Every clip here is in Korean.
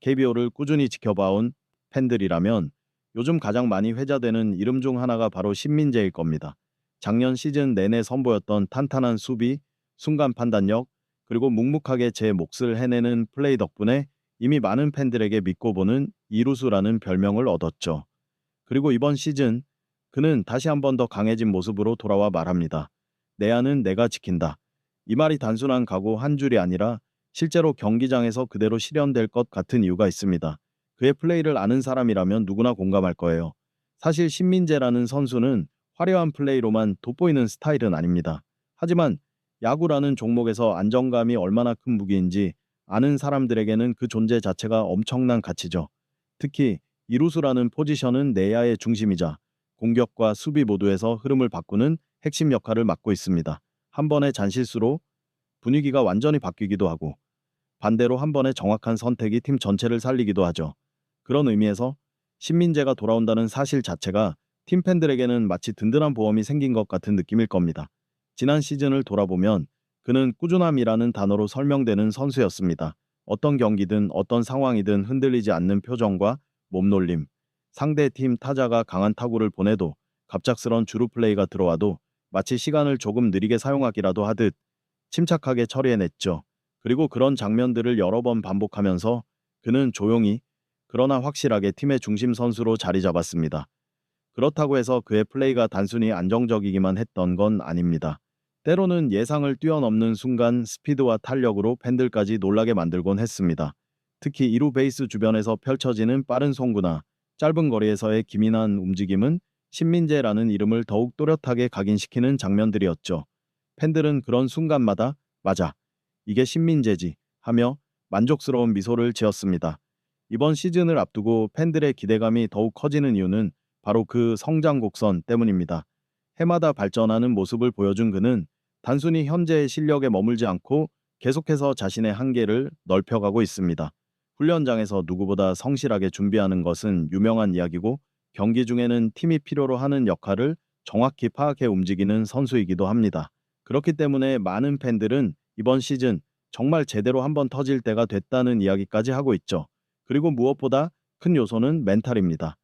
KBO를 꾸준히 지켜봐온 팬들이라면 요즘 가장 많이 회자되는 이름 중 하나가 바로 신민재일 겁니다. 작년 시즌 내내 선보였던 탄탄한 수비, 순간 판단력, 그리고 묵묵하게 제 몫을 해내는 플레이 덕분에 이미 많은 팬들에게 믿고 보는 이루수라는 별명을 얻었죠. 그리고 이번 시즌 그는 다시 한번 더 강해진 모습으로 돌아와 말합니다. 내 안은 내가 지킨다. 이 말이 단순한 각오 한 줄이 아니라 실제로 경기장에서 그대로 실현될 것 같은 이유가 있습니다. 그의 플레이를 아는 사람이라면 누구나 공감할 거예요. 사실 신민재라는 선수는 화려한 플레이로만 돋보이는 스타일은 아닙니다. 하지만 야구라는 종목에서 안정감이 얼마나 큰 무기인지 아는 사람들에게는 그 존재 자체가 엄청난 가치죠. 특히 이루수라는 포지션은 내야의 중심이자 공격과 수비 모두에서 흐름을 바꾸는 핵심 역할을 맡고 있습니다. 한 번의 잔실수로 분위기가 완전히 바뀌기도 하고 반대로 한 번의 정확한 선택이 팀 전체를 살리기도 하죠. 그런 의미에서 신민재가 돌아온다는 사실 자체가 팀 팬들에게는 마치 든든한 보험이 생긴 것 같은 느낌일 겁니다. 지난 시즌을 돌아보면 그는 꾸준함이라는 단어로 설명되는 선수였습니다. 어떤 경기든 어떤 상황이든 흔들리지 않는 표정과 몸놀림, 상대 팀 타자가 강한 타구를 보내도 갑작스런 주루 플레이가 들어와도 마치 시간을 조금 느리게 사용하기라도 하듯 침착하게 처리해냈죠. 그리고 그런 장면들을 여러 번 반복하면서 그는 조용히 그러나 확실하게 팀의 중심 선수로 자리 잡았습니다. 그렇다고 해서 그의 플레이가 단순히 안정적이기만 했던 건 아닙니다. 때로는 예상을 뛰어넘는 순간 스피드와 탄력으로 팬들까지 놀라게 만들곤 했습니다. 특히 2루 베이스 주변에서 펼쳐지는 빠른 송구나 짧은 거리에서의 기민한 움직임은 신민재라는 이름을 더욱 또렷하게 각인시키는 장면들이었죠. 팬들은 그런 순간마다 맞아, 이게 신민재지 하며 만족스러운 미소를 지었습니다. 이번 시즌을 앞두고 팬들의 기대감이 더욱 커지는 이유는 바로 그 성장 곡선 때문입니다. 해마다 발전하는 모습을 보여준 그는 단순히 현재의 실력에 머물지 않고 계속해서 자신의 한계를 넓혀가고 있습니다. 훈련장에서 누구보다 성실하게 준비하는 것은 유명한 이야기고 경기 중에는 팀이 필요로 하는 역할을 정확히 파악해 움직이는 선수이기도 합니다. 그렇기 때문에 많은 팬들은 이번 시즌 정말 제대로 한번 터질 때가 됐다는 이야기까지 하고 있죠. 그리고 무엇보다 큰 요소는 멘탈입니다.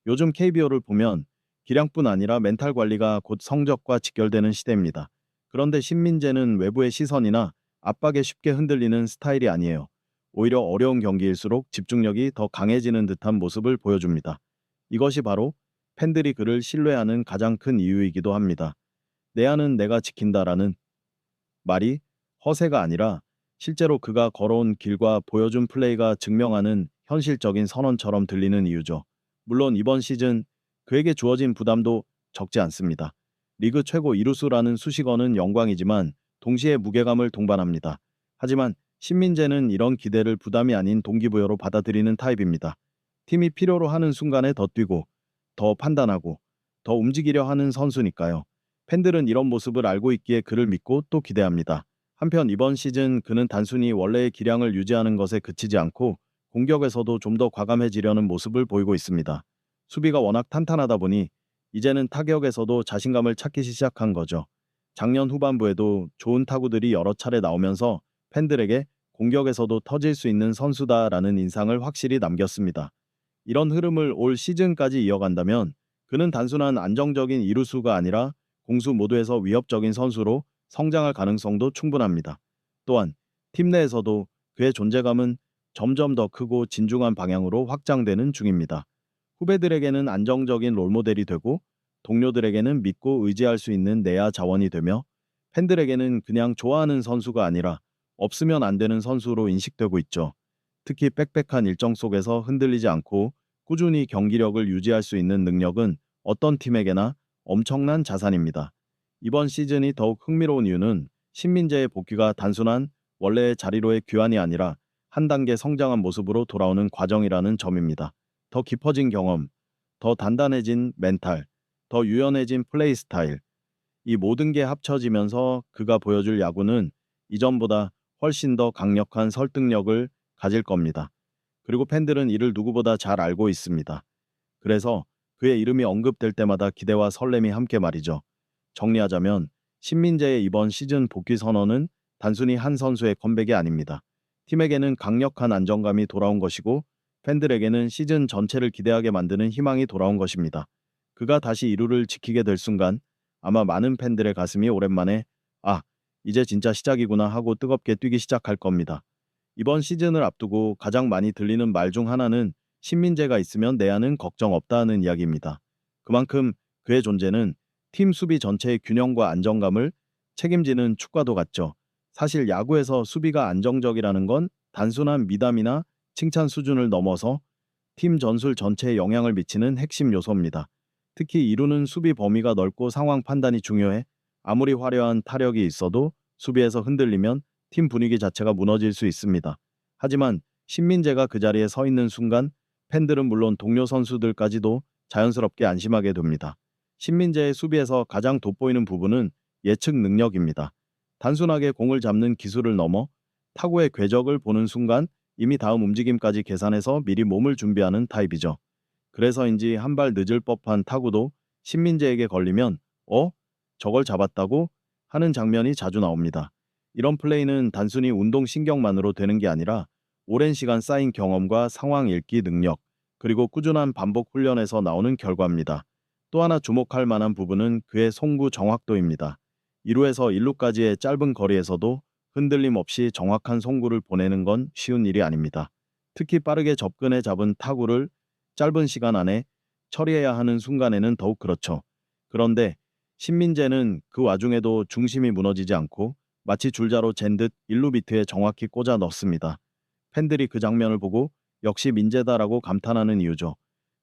요즘 KBO를 보면 기량뿐 아니라 멘탈 관리가 곧 성적과 직결되는 시대입니다. 그런데 신민재는 외부의 시선이나 압박에 쉽게 흔들리는 스타일이 아니에요. 오히려 어려운 경기일수록 집중력이 더 강해지는 듯한 모습을 보여줍니다. 이것이 바로 팬들이 그를 신뢰하는 가장 큰 이유이기도 합니다. 내 안은 내가 지킨다라는 말이 허세가 아니라 실제로 그가 걸어온 길과 보여준 플레이가 증명하는 현실적인 선언처럼 들리는 이유죠. 물론 이번 시즌 그에게 주어진 부담도 적지 않습니다. 리그 최고 이루수라는 수식어는 영광이지만 동시에 무게감을 동반합니다. 하지만 신민재는 이런 기대를 부담이 아닌 동기부여로 받아들이는 타입입니다. 팀이 필요로 하는 순간에 더 뛰고, 더 판단하고, 더 움직이려 하는 선수니까요. 팬들은 이런 모습을 알고 있기에 그를 믿고 또 기대합니다. 한편 이번 시즌 그는 단순히 원래의 기량을 유지하는 것에 그치지 않고 공격에서도 좀 더 과감해지려는 모습을 보이고 있습니다. 수비가 워낙 탄탄하다 보니 이제는 타격에서도 자신감을 찾기 시작한 거죠. 작년 후반부에도 좋은 타구들이 여러 차례 나오면서 팬들에게 공격에서도 터질 수 있는 선수다라는 인상을 확실히 남겼습니다. 이런 흐름을 올 시즌까지 이어간다면 그는 단순한 안정적인 이루수가 아니라 공수 모두에서 위협적인 선수로 성장할 가능성도 충분합니다. 또한 팀 내에서도 그의 존재감은 점점 더 크고 진중한 방향으로 확장되는 중입니다. 후배들에게는 안정적인 롤모델이 되고 동료들에게는 믿고 의지할 수 있는 내야 자원이 되며 팬들에게는 그냥 좋아하는 선수가 아니라 없으면 안 되는 선수로 인식되고 있죠. 특히 빽빽한 일정 속에서 흔들리지 않고 꾸준히 경기력을 유지할 수 있는 능력은 어떤 팀에게나 엄청난 자산입니다. 이번 시즌이 더욱 흥미로운 이유는 신민재의 복귀가 단순한 원래의 자리로의 귀환이 아니라 한 단계 성장한 모습으로 돌아오는 과정이라는 점입니다. 더 깊어진 경험, 더 단단해진 멘탈, 더 유연해진 플레이 스타일, 이 모든 게 합쳐지면서 그가 보여줄 야구는 이전보다 훨씬 더 강력한 설득력을 가질 겁니다. 그리고 팬들은 이를 누구보다 잘 알고 있습니다. 그래서 그의 이름이 언급될 때마다 기대와 설렘이 함께 말이죠. 정리하자면 신민재의 이번 시즌 복귀 선언은 단순히 한 선수의 컴백이 아닙니다. 팀에게는 강력한 안정감이 돌아온 것이고 팬들에게는 시즌 전체를 기대하게 만드는 희망이 돌아온 것입니다. 그가 다시 이루를 지키게 될 순간 아마 많은 팬들의 가슴이 오랜만에 아, 이제 진짜 시작이구나 하고 뜨겁게 뛰기 시작할 겁니다. 이번 시즌을 앞두고 가장 많이 들리는 말 중 하나는 신민재가 있으면 내야는 걱정 없다는 이야기입니다. 그만큼 그의 존재는 팀 수비 전체의 균형과 안정감을 책임지는 축과도 같죠. 사실 야구에서 수비가 안정적이라는 건 단순한 미담이나 칭찬 수준을 넘어서 팀 전술 전체에 영향을 미치는 핵심 요소입니다. 특히 이루는 수비 범위가 넓고 상황 판단이 중요해 아무리 화려한 타력이 있어도 수비에서 흔들리면 팀 분위기 자체가 무너질 수 있습니다. 하지만 신민재가 그 자리에 서 있는 순간 팬들은 물론 동료 선수들까지도 자연스럽게 안심하게 됩니다. 신민재의 수비에서 가장 돋보이는 부분은 예측 능력입니다. 단순하게 공을 잡는 기술을 넘어 타구의 궤적을 보는 순간 이미 다음 움직임까지 계산해서 미리 몸을 준비하는 타입이죠. 그래서인지 한 발 늦을 법한 타구도 신민재에게 걸리면 저걸 잡았다고 하는 장면이 자주 나옵니다. 이런 플레이는 단순히 운동신경만으로 되는 게 아니라 오랜 시간 쌓인 경험과 상황 읽기 능력, 그리고 꾸준한 반복 훈련에서 나오는 결과입니다. 또 하나 주목할 만한 부분은 그의 송구 정확도입니다. 2루에서 1루까지의 짧은 거리에서도 흔들림 없이 정확한 송구를 보내는 건 쉬운 일이 아닙니다. 특히 빠르게 접근해 잡은 타구를 짧은 시간 안에 처리해야 하는 순간에는 더욱 그렇죠. 그런데 신민재는 그 와중에도 중심이 무너지지 않고 마치 줄자로 잰 듯 1루 비트에 정확히 꽂아 넣습니다. 팬들이 그 장면을 보고 역시 민재다라고 감탄하는 이유죠.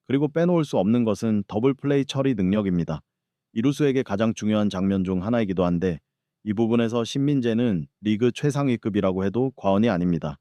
그리고 빼놓을 수 없는 것은 더블 플레이 처리 능력입니다. 이루수에게 가장 중요한 장면 중 하나이기도 한데 이 부분에서 신민재는 리그 최상위급이라고 해도 과언이 아닙니다.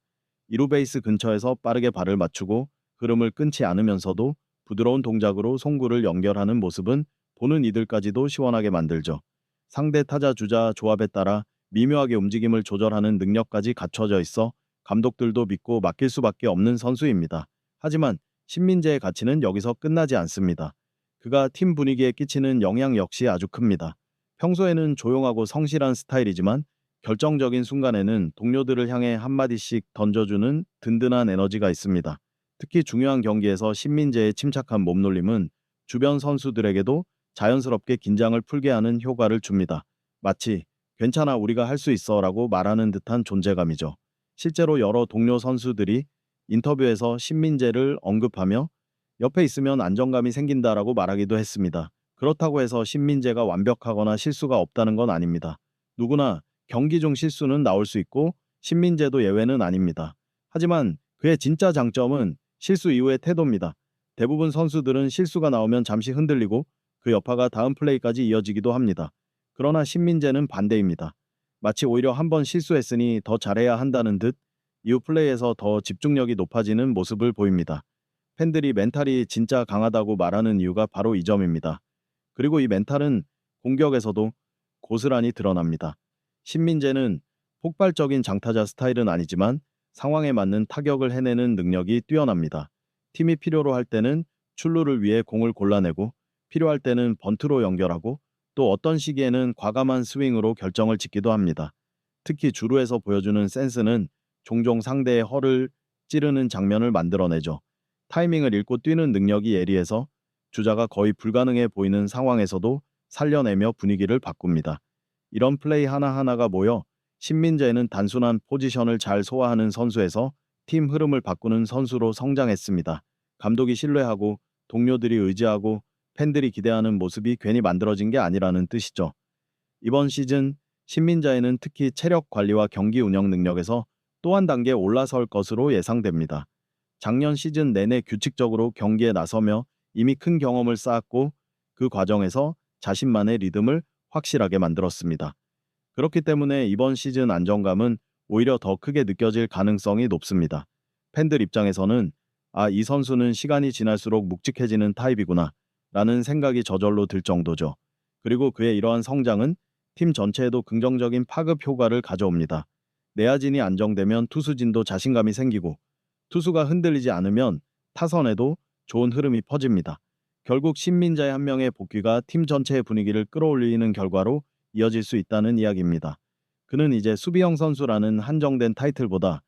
2루 베이스 근처에서 빠르게 발을 맞추고 흐름을 끊지 않으면서도 부드러운 동작으로 송구를 연결하는 모습은 보는 이들까지도 시원하게 만들죠. 상대 타자 주자 조합에 따라 미묘하게 움직임을 조절하는 능력까지 갖춰져 있어 감독들도 믿고 맡길 수밖에 없는 선수입니다. 하지만 신민재의 가치는 여기서 끝나지 않습니다. 그가 팀 분위기에 끼치는 영향 역시 아주 큽니다. 평소에는 조용하고 성실한 스타일이지만 결정적인 순간에는 동료들을 향해 한마디씩 던져주는 든든한 에너지가 있습니다. 특히 중요한 경기에서 신민재의 침착한 몸놀림은 주변 선수들에게도 자연스럽게 긴장을 풀게 하는 효과를 줍니다. 마치 괜찮아 우리가 할 수 있어 라고 말하는 듯한 존재감이죠. 실제로 여러 동료 선수들이 인터뷰에서 신민재를 언급하며 옆에 있으면 안정감이 생긴다라고 말하기도 했습니다. 그렇다고 해서 신민재가 완벽하거나 실수가 없다는 건 아닙니다. 누구나 경기 중 실수는 나올 수 있고 신민재도 예외는 아닙니다. 하지만 그의 진짜 장점은 실수 이후의 태도입니다. 대부분 선수들은 실수가 나오면 잠시 흔들리고 그 여파가 다음 플레이까지 이어지기도 합니다. 그러나 신민재는 반대입니다. 마치 오히려 한 번 실수했으니 더 잘해야 한다는 듯 이후 플레이에서 더 집중력이 높아지는 모습을 보입니다. 팬들이 멘탈이 진짜 강하다고 말하는 이유가 바로 이 점입니다. 그리고 이 멘탈은 공격에서도 고스란히 드러납니다. 신민재는 폭발적인 장타자 스타일은 아니지만 상황에 맞는 타격을 해내는 능력이 뛰어납니다. 팀이 필요로 할 때는 출루를 위해 공을 골라내고 필요할 때는 번트로 연결하고 또 어떤 시기에는 과감한 스윙으로 결정을 짓기도 합니다. 특히 주루에서 보여주는 센스는 종종 상대의 허를 찌르는 장면을 만들어내죠. 타이밍을 읽고 뛰는 능력이 예리해서 주자가 거의 불가능해 보이는 상황에서도 살려내며 분위기를 바꿉니다. 이런 플레이 하나하나가 모여 신민재는 단순한 포지션을 잘 소화하는 선수에서 팀 흐름을 바꾸는 선수로 성장했습니다. 감독이 신뢰하고 동료들이 의지하고 팬들이 기대하는 모습이 괜히 만들어진 게 아니라는 뜻이죠. 이번 시즌 신민재는 특히 체력 관리와 경기 운영 능력에서 또 한 단계 올라설 것으로 예상됩니다. 작년 시즌 내내 규칙적으로 경기에 나서며 이미 큰 경험을 쌓았고 그 과정에서 자신만의 리듬을 확실하게 만들었습니다. 그렇기 때문에 이번 시즌 안정감은 오히려 더 크게 느껴질 가능성이 높습니다. 팬들 입장에서는 이 선수는 시간이 지날수록 묵직해지는 타입이구나 라는 생각이 저절로 들 정도죠. 그리고 그의 이러한 성장은 팀 전체에도 긍정적인 파급 효과를 가져옵니다. 내야진이 안정되면 투수진도 자신감이 생기고 투수가 흔들리지 않으면 타선에도 좋은 흐름이 퍼집니다. 결국 신민재의 한 명의 복귀가 팀 전체의 분위기를 끌어올리는 결과로 이어질 수 있다는 이야기입니다. 그는 이제 수비형 선수라는 한정된 타이틀보다